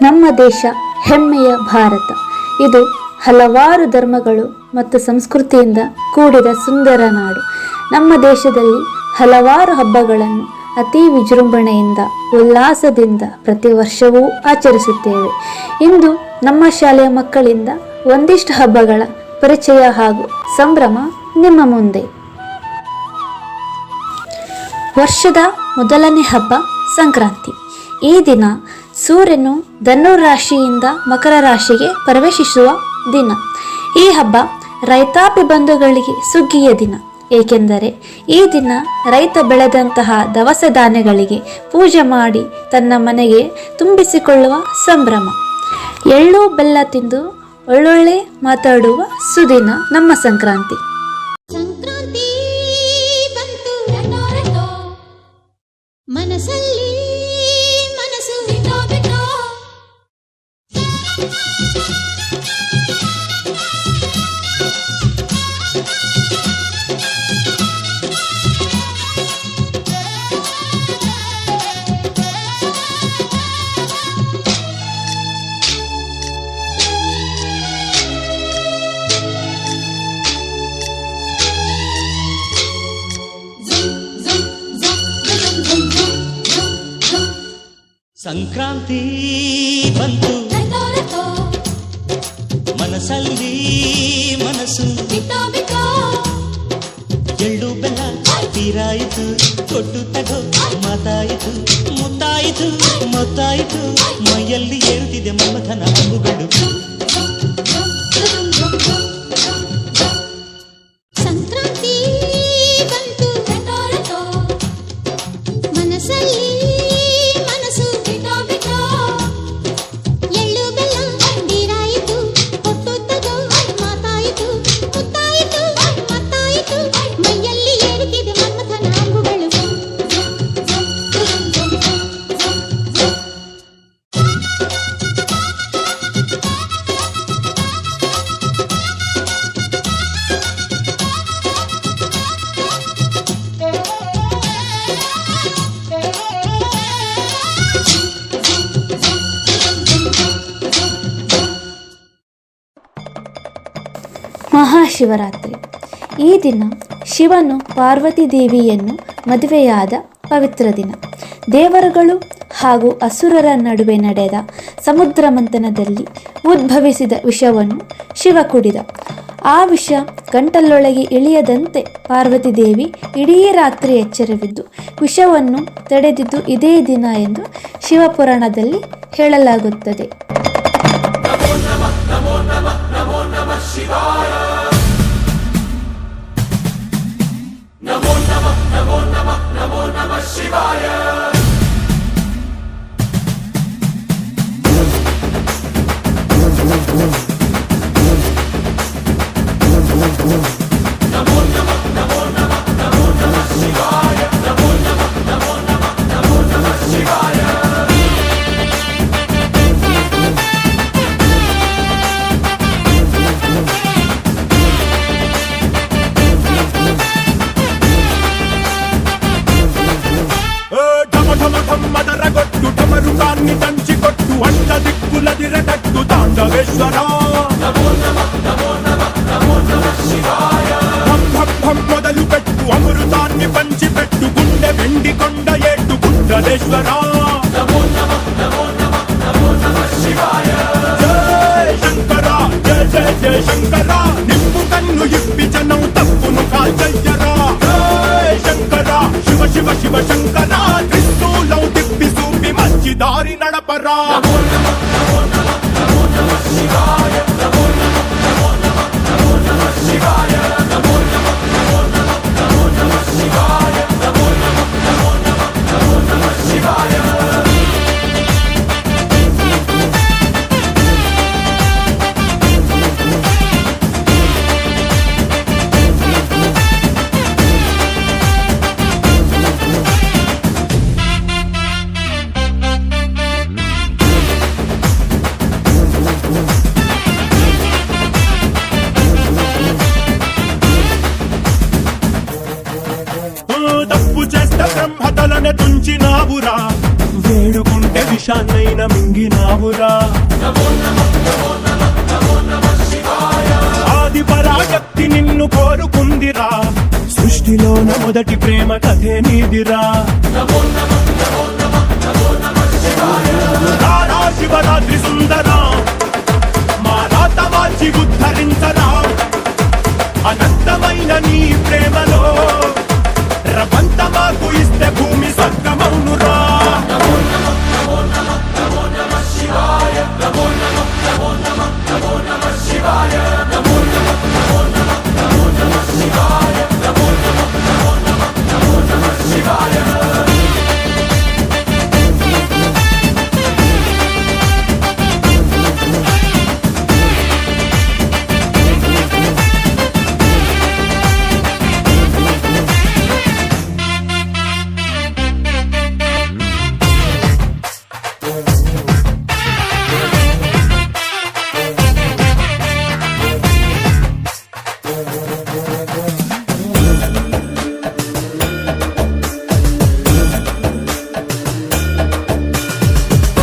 ನಮ್ಮ ದೇಶ ಹೆಮ್ಮೆಯ ಭಾರತ. ಇದು ಹಲವಾರು ಧರ್ಮಗಳು ಮತ್ತು ಸಂಸ್ಕೃತಿಯಿಂದ ಕೂಡಿದ ಸುಂದರ ನಾಡು. ನಮ್ಮ ದೇಶದಲ್ಲಿ ಹಲವಾರು ಹಬ್ಬಗಳನ್ನು ಅತಿ ವಿಜೃಂಭಣೆಯಿಂದ ಉಲ್ಲಾಸದಿಂದ ಪ್ರತಿ ವರ್ಷವೂ ಆಚರಿಸುತ್ತೇವೆ. ಇಂದು ನಮ್ಮ ಶಾಲೆಯ ಮಕ್ಕಳಿಂದ ಒಂದಿಷ್ಟು ಹಬ್ಬಗಳ ಪರಿಚಯ ಹಾಗೂ ಸಂಭ್ರಮ ನಿಮ್ಮ ಮುಂದೆ. ವರ್ಷದ ಮೊದಲನೇ ಹಬ್ಬ ಸಂಕ್ರಾಂತಿ. ಈ ದಿನ ಸೂರ್ಯನು ಧನು ರಾಶಿಯಿಂದ ಮಕರ ರಾಶಿಗೆ ಪ್ರವೇಶಿಸುವ ದಿನ. ಈ ಹಬ್ಬ ರೈತಾಪಿ ಬಂಧುಗಳಿಗೆ ಸುಗ್ಗಿಯ ದಿನ, ಏಕೆಂದರೆ ಈ ದಿನ ರೈತ ಬೆಳೆದಂತಹ ದವಸ ಧಾನ್ಯಗಳಿಗೆ ಪೂಜೆ ಮಾಡಿ ತನ್ನ ಮನೆಗೆ ತುಂಬಿಸಿಕೊಳ್ಳುವ ಸಂಭ್ರಮ. ಎಳ್ಳು ಬೆಲ್ಲ ತಿಂದು ಒಳ್ಳೊಳ್ಳೆ ಮಾತಾಡುವ ಸುದಿನ ನಮ್ಮ ಸಂಕ್ರಾಂತಿ. ಮನಸ್ಸಲ್ಲಿ ಮನಸ್ಸು ಸಂಕ್ರಾಂತಿ ಬಂತು, ಮನಸ್ಸಲ್ಲಿ ಮನಸ್ಸು ಎಳ್ಳು ಬೆಲ್ಲ ತೀರಾಯಿತು, ಕೊಟ್ಟು ತಗೋ ಮಾತಾಯಿತು, ಮುತ್ತಾಯಿತು ಮೊತ್ತಾಯಿತು, ಮೈಯಲ್ಲಿ ಏರುತ್ತಿದೆ ಮಮಥನ ಹಂಬುಗಳು. ಸಂಕ್ರಾಂತಿ ಬಂತು, ಮನಸ್ಸಲ್ಲಿ ಮಹಾಶಿವರಾತ್ರಿ. ಈ ದಿನ ಶಿವನು ಪಾರ್ವತಿ ದೇವಿಯನ್ನು ಮದುವೆಯಾದ ಪವಿತ್ರ ದಿನ. ದೇವರುಗಳು ಹಾಗೂ ಅಸುರರ ನಡುವೆ ನಡೆದ ಸಮುದ್ರ ಮಂಥನದಲ್ಲಿ ಉದ್ಭವಿಸಿದ ವಿಷವನ್ನು ಶಿವ ಕುಡಿದ. ಆ ವಿಷ ಗಂಟಲೊಳಗೆ ಇಳಿಯದಂತೆ ಪಾರ್ವತಿ ದೇವಿ ಇಡೀ ರಾತ್ರಿ ಎಚ್ಚರವಿದ್ದು ವಿಷವನ್ನು ತಡೆದಿದ್ದು ಇದೇ ದಿನ ಎಂದು ಶಿವಪುರಾಣದಲ್ಲಿ ಹೇಳಲಾಗುತ್ತದೆ. మదరగొట్టు టమరుకాన్ని దంచికొట్టు అండ దిక్కులదిరగట్టు తాండవేశ్వర. మొదలు పెట్టు అమృతాన్ని పంచిపెట్టు గుండె వెండి కొండ ఏట్టు గుండలేశ్వర. జయ శంకర జయ జయ జయ శంకర, నిప్పు కన్ను ఇప్పి జనం తప్పును కాల్చయ్యరా. జయ శంకర శివ శివ శివ శంకర, త్రిశూలం తిప్పి చూపి మంచి దారి నడపరా. విషాన్నైనా మింగినావురా ఆది పరాశక్తి నిన్ను కోరుకుందిరా సృష్టిలోన మొదటి ప్రేమ కథే నీదిరా రారా శివరాత్రి సుందరా మా రాత మార్చి ఉద్ధరించరా అనంతమైన నీ ప్రేమలో రవంత మాకు ఇస్తే భూమి స్వర్గమౌనురా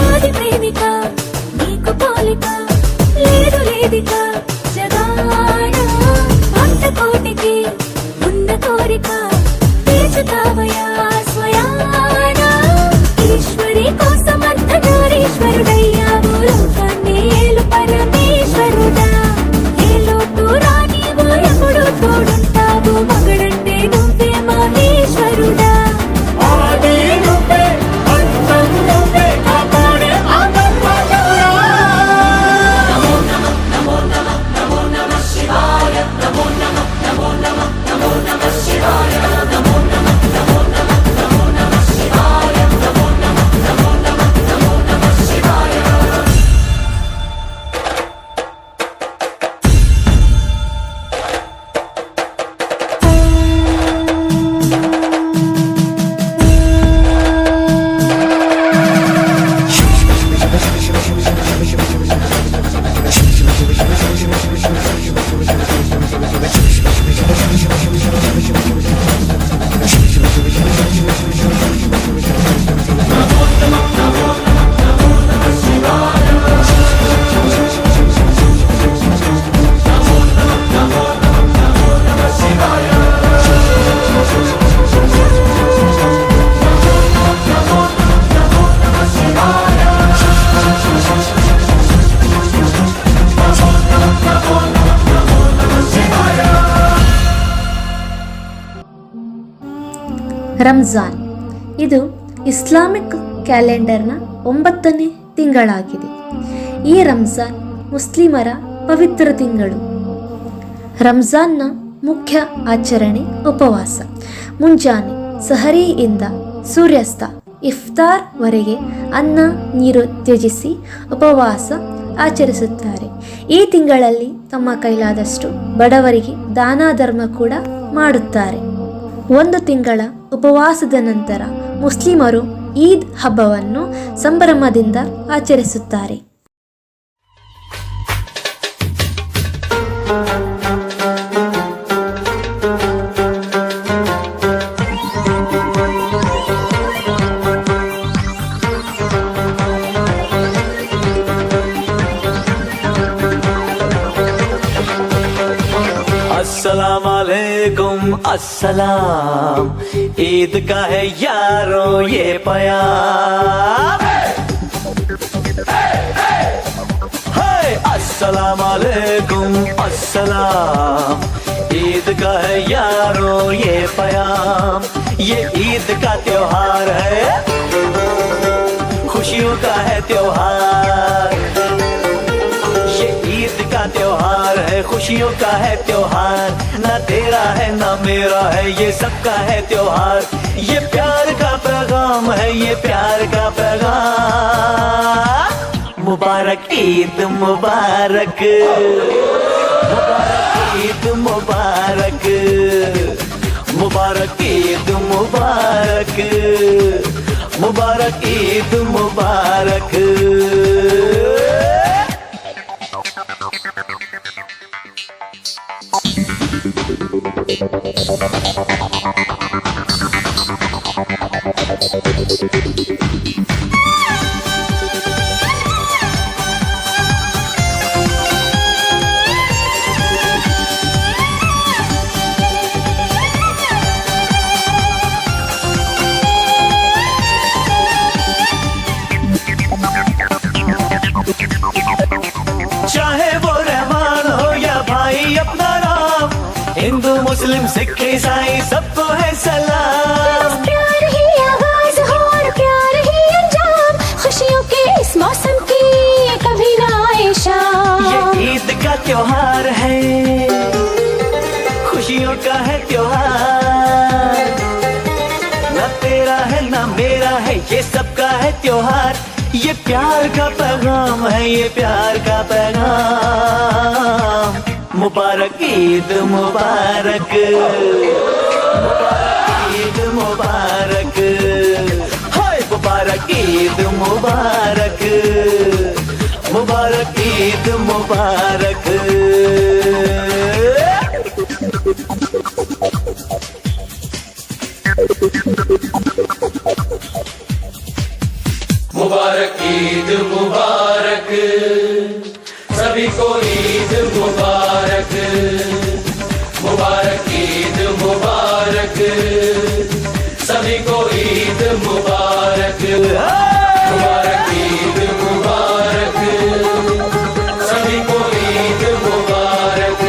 ఆది ప్రేమిక నీకు పోలిక లేదు లేదిక జగాన భక్త కోటికి ఉన్న కోరిక తీర్చుతావయా స్వయాన ఈశ్వరి కోసం అర్ధనారీశ్వరుడయ్యావు లోకాన్ని ఏలు పరమేశ్వరుడా ఏ లోటు రానివు ఎప్పుడు తోడుంటావు మగడంటే నువ్వే మహేశ్వరుడా ఆది నువ్వే అంతం నువ్వే కాపాడే ఆత్మవరా ರಂಜಾನ್ ಇದು ಇಸ್ಲಾಮಿಕ್ ಕ್ಯಾಲೆಂಡರ್ನ 9ನೇ ತಿಂಗಳಾಗಿದೆ. ಈ ರಂಜಾನ್ ಮುಸ್ಲಿಮರ ಪವಿತ್ರ ತಿಂಗಳು. ರಂಜಾನ್ನ ಮುಖ್ಯ ಆಚರಣೆ ಉಪವಾಸ. ಮುಂಜಾನೆ ಸಹರಿಯಿಂದ ಸೂರ್ಯಾಸ್ತ ಇಫ್ತಾರ್ವರೆಗೆ ಅನ್ನ ನೀರು ತ್ಯಜಿಸಿ ಉಪವಾಸ ಆಚರಿಸುತ್ತಾರೆ. ಈ ತಿಂಗಳಲ್ಲಿ ತಮ್ಮ ಕೈಲಾದಷ್ಟು ಬಡವರಿಗೆ ದಾನ ಧರ್ಮ ಕೂಡ ಮಾಡುತ್ತಾರೆ. 1 ತಿಂಗಳ ಉಪವಾಸದ ನಂತರ ಮುಸ್ಲಿಮರು ಈದ್ ಹಬ್ಬವನ್ನು ಸಂಭ್ರಮದಿಂದ ಆಚರಿಸುತ್ತಾರೆ. अस्सलाम वालेकुम अस्सलाम, ईद का है यारो ये प्यार। हाय अस्सलाम वालेकुम अस्सलाम, ईद का है यारो ये प्यार। ये ईद का त्योहार है, खुशियों का है त्योहार। ये ईद का त्योहार है, खुशियों का है त्योहार। ना तेरा है ना मेरा है, ये सबका है त्योहार। ये प्यार का पैगाम है, ये प्यार का पैगाम। मुबारक ईद मुबारक, मुबारक ईद मुबारक, मुबारक ईद मुबारक, मुबारक ईद मुबारक। हिंदू मुस्लिम सिख ईसाई सबको है सलाम। प्यार ही आगाज हो और प्यार ही अंजाम, खुशियों के इस मौसम की कभी ना आए शाम। ये ईद का त्योहार है, खुशियों का है त्योहार, ना तेरा है ना मेरा है, ये सबका है त्योहार। ये प्यार का पैगाम है, ये प्यार का पैगाम। मुबारक ईद मुबारक, मुबारक ईद मुबारक, हाय मुबारक ईद मुबारक, मुबारक ईद मुबारक। मुबारक ईद मुबारक, सभी को ईद मुबारक। मुबारक ईद मुबारक, सभी को ईद मुबारक। मुबारक ईद मुबारक, सभी को ईद मुबारक।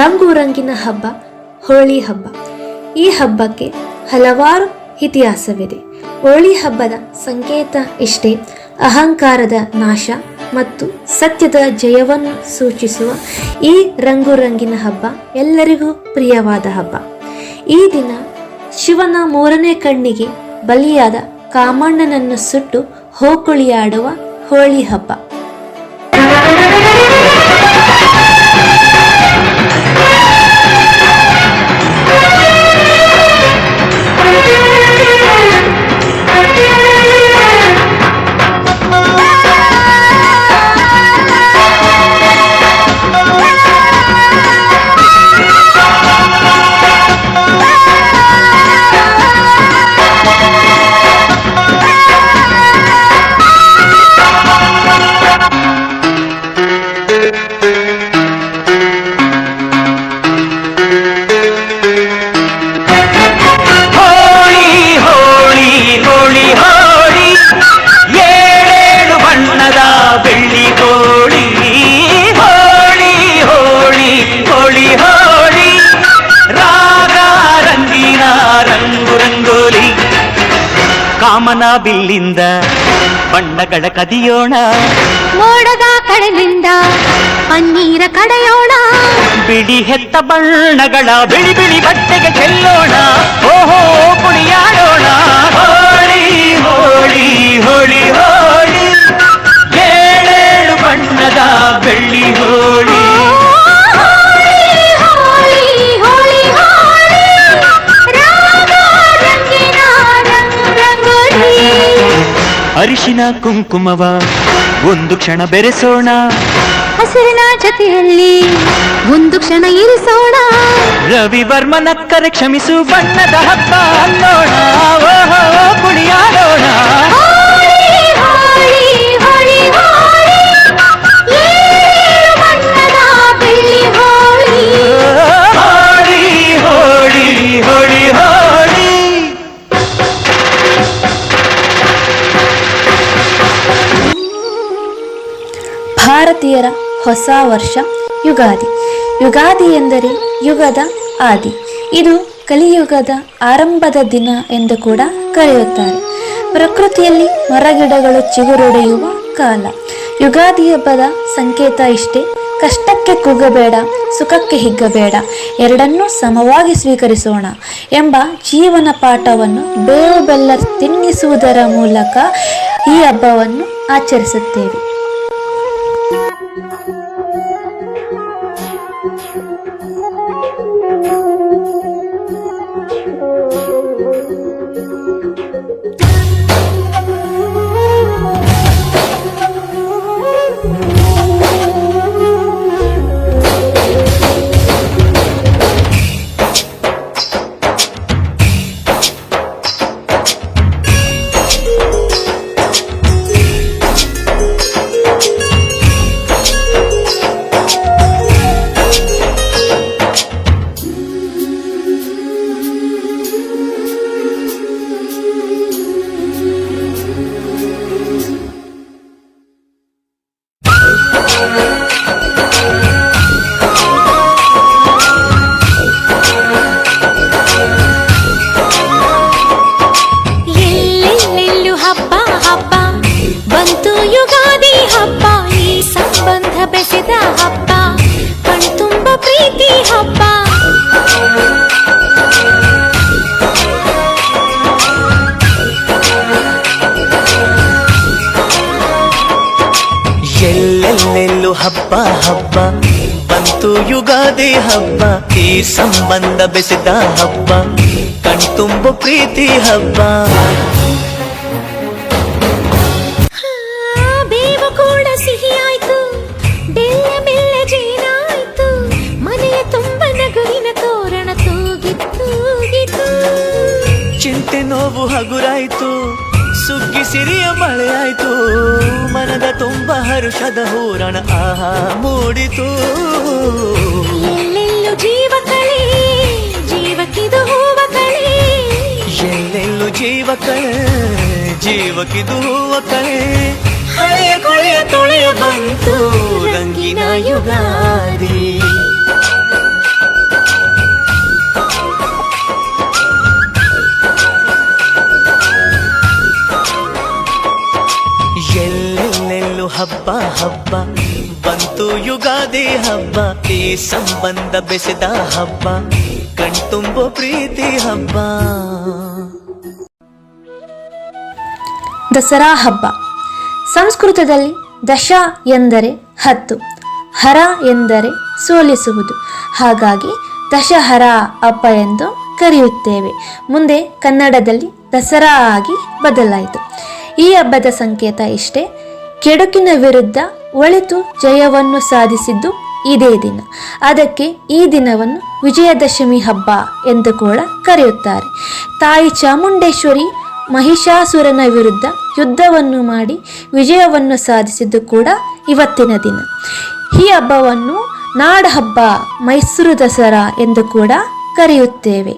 ರಂಗು ರಂಗಿನ ಹಬ್ಬ ಹೋಳಿ ಹಬ್ಬ. ಈ ಹಬ್ಬಕ್ಕೆ ಹಲವಾರು ಇತಿಹಾಸವಿದೆ. ಹೋಳಿ ಹಬ್ಬದ ಸಂಕೇತ ಇಷ್ಟೇ, ಅಹಂಕಾರದ ನಾಶ ಮತ್ತು ಸತ್ಯದ ಜಯವನ್ನು ಸೂಚಿಸುವ ಈ ರಂಗು ರಂಗಿನ ಹಬ್ಬ ಎಲ್ಲರಿಗೂ ಪ್ರಿಯವಾದ ಹಬ್ಬ. ಈ ದಿನ ಶಿವನ ಮೂರನೇ ಕಣ್ಣಿಗೆ ಬಲಿಯಾದ ಕಾಮಣ್ಣನನ್ನು ಸುಟ್ಟು ಹೋಕುಳಿಯಾಡುವ ಹೋಳಿ ಹಬ್ಬ. ಕಾಮನ ಬಿಲ್ಲಿಂದ ಬಣ್ಣಗಳ ಕದಿಯೋಣ, ಮೋಡದ ಕಡಲಿಂದ ಪನ್ನೀರ ಕಡೆಯೋಣ, ಬಿಳಿ ಹೆತ್ತ ಬಣ್ಣಗಳ ಬಿಳಿ ಬಿಳಿ ಬಟ್ಟೆಗೆ ಚೆಲ್ಲೋಣ, ಓಹೋ ಕುಣಿಯಾಡೋಣ. ಹೋಳಿ ಹೋಳಿ ಹೋಳಿ ಹೋಳಿ, ಏಳೇಳು ಬಣ್ಣದ ಬೆಳ್ಳಿ ಹೋಳಿ. ಅರಿಶಿನ ಕುಂಕುಮವ ಒಂದು ಕ್ಷಣ ಬೆರೆಸೋಣ, ಹಸಿರಿನ ಜೊತೆಯಲ್ಲಿ ಒಂದು ಕ್ಷಣ ಇರಿಸೋಣ, ರವಿವರ್ಮನಕ್ಕರೆ ಕ್ಷಮಿಸು ಬಣ್ಣದ ಹಬ್ಬ ಅನ್ನೋಣ, ಓಹೋ ಕುಣಿಯಾಡೋಣ. ಭಾರತೀಯರ ಹೊಸ ವರ್ಷ ಯುಗಾದಿ. ಯುಗಾದಿ ಎಂದರೆ ಯುಗದ ಆದಿ. ಇದು ಕಲಿಯುಗದ ಆರಂಭದ ದಿನ ಎಂದು ಕೂಡ ಕರೆಯುತ್ತಾರೆ. ಪ್ರಕೃತಿಯಲ್ಲಿ ಮರಗಿಡಗಳು ಚಿಗುರೊಡೆಯುವ ಕಾಲ. ಯುಗಾದಿ ಹಬ್ಬದ ಸಂಕೇತ ಇಷ್ಟೇ, ಕಷ್ಟಕ್ಕೆ ಕುಗ್ಗಬೇಡ, ಸುಖಕ್ಕೆ ಹಿಗ್ಗಬೇಡ, ಎರಡನ್ನೂ ಸಮವಾಗಿ ಸ್ವೀಕರಿಸೋಣ ಎಂಬ ಜೀವನ ಪಾಠವನ್ನು ಬೇವು ಬೆಲ್ಲ ತಿನ್ನಿಸುವುದರ ಮೂಲಕ ಈ ಹಬ್ಬವನ್ನು ಆಚರಿಸುತ್ತೇವೆ. ಹಬ್ಬ ಹಬ್ಬ ಬಂತು ಯುಗಾದಿ ಹಬ್ಬ ಈ ಸಂಬಂಧ ಬೆಸೆದ ಹಬ್ಬ ಕಣ್ತುಂಬು ಪ್ರೀತಿ ಹಬ್ಬ ಬೇವು ಕೂಡ ಸಿಹಿಯಾಯ್ತು ಬೆಲ್ಲ ಬೆಲ್ಲ ಜೇನಾಯ್ತು ಮನೆಯ ತುಂಬ ನಗುವಿನ ತೋರಣ ತೂಗಿತ್ತು ಚಿಂತೆ ನೋವು ಹಗುರಾಯ್ತು ಸುಗ್ಗಿ ಸಿರಿಯ ಮಳೆಯಾಯ್ತು ಮನದ ತುಂಬ ಹರುಷದ ಹೂರಣ ಆಹಾ ಮೂಡಿತು ಎಲ್ಲೆಲ್ಲೂ ಜೀವ ಕಳೆ ಜೀವಕ್ಕಿದು ಹೂವ ಕಳೆ ಎಲ್ಲೆಲ್ಲೂ ಜೀವ ಕಳೆ ಜೀವಕ್ಕಿದು ಹೂವ ಕಳೆ ಹಳೆಯ ಕೊಳೆಯ ತೊಳೆಯ ಬಂತು ರಂಗಿನ ಯುಗಾದಿ ಎಲ್ಲೆಲ್ಲೆಲ್ಲೂ ಹಬ್ಬ ಹಬ್ಬ ಬಂತು ಯುಗಾದಿ ಹಬ್ಬ ಈ ಸಂಬಂಧ ಬೆಸೆದ ಹಬ್ಬ ಕಣ್ತುಂಬೋ ಪ್ರೀತಿ ಹಬ್ಬ ದಸರಾ ಹಬ್ಬ. ಸಂಸ್ಕೃತದಲ್ಲಿ ದಶ ಎಂದರೆ 10, ಹರ ಎಂದರೆ ಸೋಲಿಸುವುದು. ಹಾಗಾಗಿ ದಶಹರ ಹಬ್ಬ ಎಂದು ಕರೆಯುತ್ತೇವೆ. ಮುಂದೆ ಕನ್ನಡದಲ್ಲಿ ದಸರಾ ಆಗಿ ಬದಲಾಯಿತು. ಈ ಹಬ್ಬದ ಸಂಕೇತ ಇಷ್ಟೇ: ಕೆಡುಕಿನ ವಿರುದ್ಧ ಒಳಿತು ಜಯವನ್ನು ಸಾಧಿಸಿದ್ದು ಇದೇ ದಿನ. ಅದಕ್ಕೆ ಈ ದಿನವನ್ನು ವಿಜಯದಶಮಿ ಹಬ್ಬ ಎಂದು ಕೂಡ ಕರೆಯುತ್ತಾರೆ. ತಾಯಿ ಚಾಮುಂಡೇಶ್ವರಿ ಮಹಿಷಾಸುರನ ವಿರುದ್ಧ ಯುದ್ಧವನ್ನು ಮಾಡಿ ವಿಜಯವನ್ನು ಸಾಧಿಸಿದ್ದು ಕೂಡ ಇವತ್ತಿನ ದಿನ. ಈ ಹಬ್ಬವನ್ನು ನಾಡ ಹಬ್ಬ, ಮೈಸೂರು ದಸರಾ ಎಂದು ಕೂಡ ಕರೆಯುತ್ತೇವೆ.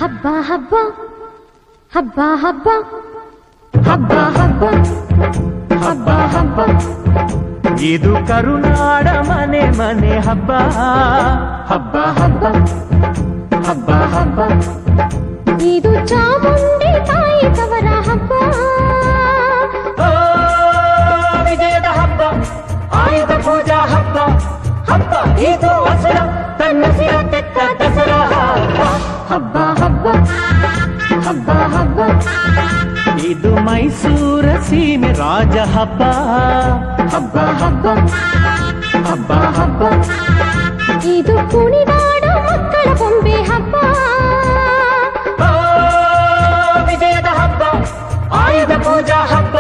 ಹಬ್ಬ ಹಬ್ಬ ಹಬ್ಬ ಹಬ್ಬ ಹಬ್ಬ ಹಬ್ಬ ಹಬ್ಬ ಇದು ಕರುನಾಡ ಮನೆ ಮನೆ ಹಬ್ಬ ಹಬ್ಬ ಹಬ್ಬ ಹಬ್ಬ ಹಬ್ಬ ಇದು ಚಾಮುಂಡಿ ತಾಯಿ ತವರ ಹಬ್ಬ ವಿಜಯದ ಹಬ್ಬ ಆಯುಧ ಪೂಜಾ ಹಬ್ಬ ಹಬ್ಬ ಇದು ಅಸುರ ತನ್ನ ಸಿರ ತೆತ್ತ ದಸರಾ ಹಬ್ಬ ಹಬ್ಬ ಹಬ್ಬ ಹಬ್ಬ ಇದು ಮೈಸೂರ ಸೀಮೆ ರಾಜ ಹಬ್ಬ ಹಬ್ಬ ಹಬ್ಬ ಹಬ್ಬ ಹಬ್ಬ ಇದು ಕುಣಿದಾಡ ಮಕ್ಕಳ ಬೊಂಬೆ ಹಬ್ಬ ವಿಜಯದ ಹಬ್ಬ ಆಯುಧ ಪೂಜಾ ಹಬ್ಬ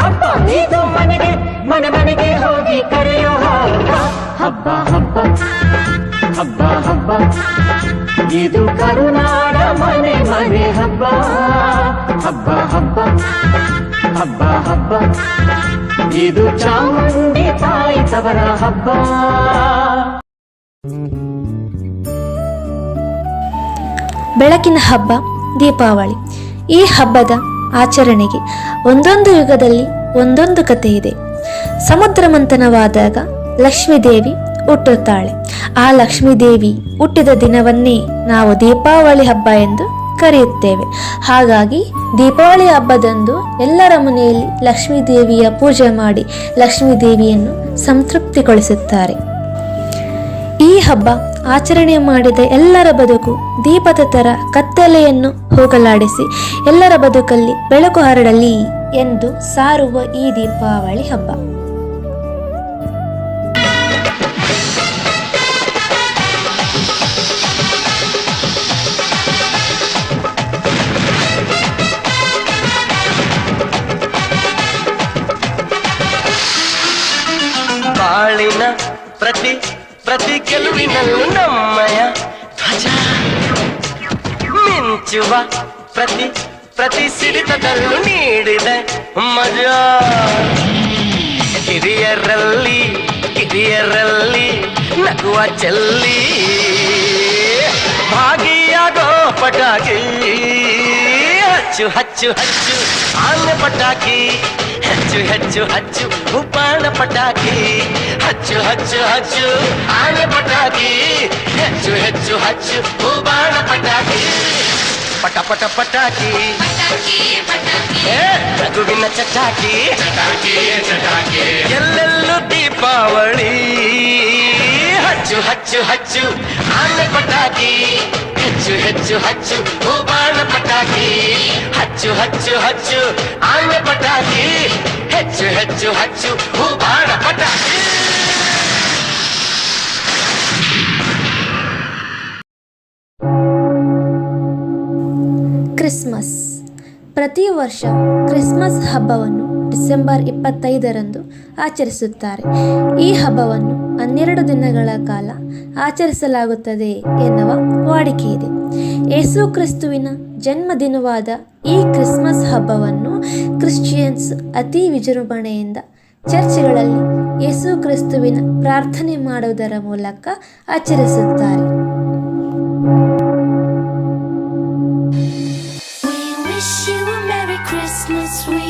ಹಬ್ಬ ಇದು ಮನೆಗೆ ಮನೆಗೆ ಹೋಗಿ ಕರೆಯೋ ಹಬ್ಬ ಹಬ್ಬ ಹಬ್ಬ ಹಬ್ಬ ಹಬ್ಬ ಇದು ಕರುನಾಡ ಮನೆ ಮನೆ ಹಬ್ಬ ಹಬ್ಬ ಹಬ್ಬ ಹಬ್ಬ ಹಬ್ಬ ಇದು ಚಾಮುಂಡಿ ತಾಯಿ ತವರ ಹಬ್ಬ. ಬೆಳಕಿನ ಹಬ್ಬ ದೀಪಾವಳಿ. ಈ ಹಬ್ಬದ ಆಚರಣೆಗೆ ಒಂದೊಂದು ಯುಗದಲ್ಲಿ ಒಂದೊಂದು ಕಥೆ ಇದೆ. ಸಮುದ್ರ ಮಂಥನವಾದಾಗ ಲಕ್ಷ್ಮೀದೇವಿ ಹುಟ್ಟುತ್ತಾಳೆ. ಆ ಲಕ್ಷ್ಮೀದೇವಿ ಹುಟ್ಟಿದ ದಿನವನ್ನೇ ನಾವು ದೀಪಾವಳಿ ಹಬ್ಬ ಎಂದು ಕರೆಯುತ್ತೇವೆ. ಹಾಗಾಗಿ ದೀಪಾವಳಿ ಹಬ್ಬದಂದು ಎಲ್ಲರ ಮನೆಯಲ್ಲಿ ಲಕ್ಷ್ಮೀದೇವಿಯ ಪೂಜೆ ಮಾಡಿ ಲಕ್ಷ್ಮೀದೇವಿಯನ್ನು ಸಂತೃಪ್ತಿಗೊಳಿಸುತ್ತಾರೆ. ಈ ಹಬ್ಬ ಆಚರಣೆ ಮಾಡಿದ ಎಲ್ಲರ ಬದುಕು ದೀಪದ ಥರ ಕತ್ತಲೆಯನ್ನು ಹೋಗಲಾಡಿಸಿ ಎಲ್ಲರ ಬದುಕಲ್ಲಿ ಬೆಳಕು ಹರಡಲಿ ಎಂದು ಸಾರುವ ಈ ದೀಪಾವಳಿ ಹಬ್ಬ. ಬಾಳಿನ ಪ್ರತಿ ಪ್ರತಿ ಗೆಲುವಿನಲ್ಲೂ ನಮ್ಮಯ ಧ್ವಜ ಮಿಂಚುವ ಪ್ರತಿ ಪ್ರತಿ ಸಿಡಿತದಲ್ಲೂ ನೀಡಿದೆ ಮಜಾ. ಕಿರಿಯರಲ್ಲಿ ನಗುವ ಚೆಲ್ಲಿ ಭಾಗಿಯಾಗೋ ಪಟಾಕಿ ಹಚ್ಚು ಹಚ್ಚು ಹಚ್ಚು ಆನೆ ಪಟಾಕಿ ಹೆಚ್ಚು ಹೆಚ್ಚು ಹಚ್ಚು ಬಾಣ ಪಟಾಕಿ ಹಚ್ಚು ಹಚ್ಚು ಹಚ್ಚು ಆನೆ ಪಟಾಕಿ ಹೆಚ್ಚು ಹೆಚ್ಚು ಹಚ್ಚು ಬಾಣ ಪಟಾಕಿ ಪಟ ಪಟ ಪಟಾಕಿ ರಘುವಿನ ಚಟಾಕಿ ಎಲ್ಲೆಲ್ಲೂ ದೀಪಾವಳಿ ಹಚ್ಚು ಹಚ್ಚು ಹಚ್ಚು ಆನೆ ಪಟಾಕಿ ಹೆಚ್ಚು ಹೆಚ್ಚು ಹಚ್ಚು ಬಾಣ ಪಟಾಕಿ ಹಚ್ಚು ಹಚ್ಚು ಹಚ್ಚು ಆನೆ ಪಟಾಕಿ ಹೆಚ್ಚು ಹೆಚ್ಚು ಹಚ್ಚು ಬಾಣ ಪಟಾಕಿ. ಕ್ರಿಸ್ಮಸ್. ಪ್ರತಿ ವರ್ಷ ಕ್ರಿಸ್ಮಸ್ ಹಬ್ಬವನ್ನು ಡಿಸೆಂಬರ್ 25ರಂದು ಆಚರಿಸುತ್ತಾರೆ. ಈ ಹಬ್ಬವನ್ನು 12 ದಿನಗಳ ಕಾಲ ಆಚರಿಸಲಾಗುತ್ತದೆ ಎನ್ನುವ ವಾಡಿಕೆ ಇದೆ. ಯೇಸು ಕ್ರಿಸ್ತುವಿನ ಜನ್ಮದಿನವಾದ ಈ ಕ್ರಿಸ್ಮಸ್ ಹಬ್ಬವನ್ನು ಕ್ರಿಶ್ಚಿಯನ್ಸ್ ಅತಿ ವಿಜೃಂಭಣೆಯಿಂದ ಚರ್ಚ್ಗಳಲ್ಲಿ ಯೇಸು ಕ್ರಿಸ್ತುವಿನ ಪ್ರಾರ್ಥನೆ ಮಾಡುವುದರ ಮೂಲಕ ಆಚರಿಸುತ್ತಾರೆ. We wish you a Merry Christmas. We